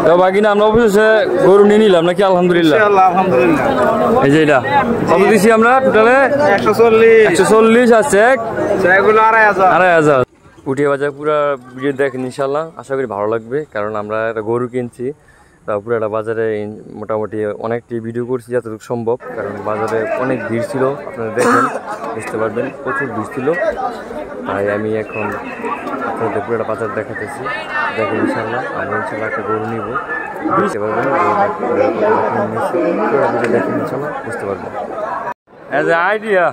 তো বাকিনা আমরা অবশেষে গরু নিয়ে নিলাম নাকি? আলহামদুলিল্লাহ আলহামদুলিল্লাহ। এই যে এটা কত দিছি আমরা টোটালে? 140 আছে, এগুলো 2500। উঠিয়ে বাজার পুরো ভিডিও দেখেন ইনশাল্লাহ, আশা করি ভালো লাগবে। কারণ আমরা একটা গরু কিনছি, তা পুরোটা বাজারে মোটামুটি অনেকটি ভিডিও করছি যতটুকু সম্ভব। কারণ বাজারে অনেক ভিড় ছিল, আপনারা দেখেন বুঝতে পারবেন, প্রচুর ভিড় ছিল। তাই আমি এখন আপনাদের পুরোটা বাজার দেখাতেছি, দেখেন ইনশাল্লাহ। আমরা ইনশাল্লাহ একটা গরু নিব, বুঝতে পারবেন। পুরোটা ভিডিও দেখেন ইনশাল্লাহ, বুঝতে পারবেন। অ্যাজ এ আইডিয়া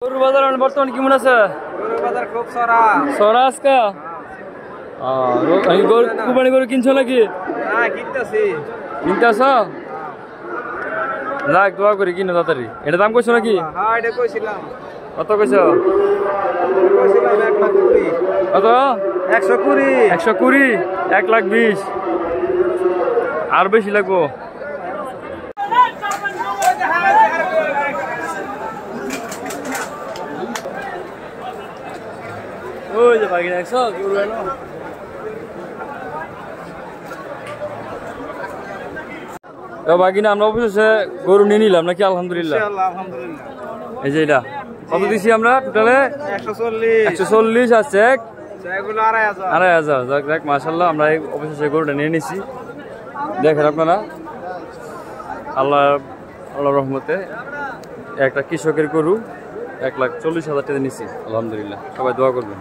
গরুর বাজার বর্তমানে কেমন আছে? গরুর বাজার খুব সরা আজকে কুরবানি গরু কিনছো নাকি? কিনতে আসো? যাক, দোয়া করি কিনো তাড়াতাড়ি। এটা দাম কইছো নাকি? হ্যাঁ, এটা কইছিলাম। কত কইছো? কইছিলাম 1,20,000। কত? 120। 120, 1,20,000। আর বেশি লাগবো? ওই যে বাকি দেখছো গরু এলো। তো বাকিনা আমরা অবশেষে গরু নিয়ে নিলাম নাকি? আলহামদুলিল্লাহ। আলহামদুলিল্লাহ। এই যে এটা কত দিছি আমরা টোটালে? 140 আছে, এগুলো 2500। 2500। যাক যাক, মাশাআল্লাহ, আমরা অবশেষে গরুটা নিয়ে নিছি। দেখেন আপনারা, আল্লাহর রহমতে একটা কৃষকের গরু 1,40,000 টাকা নিছি। আলহামদুলিল্লাহ, সবাই দোয়া করবেন।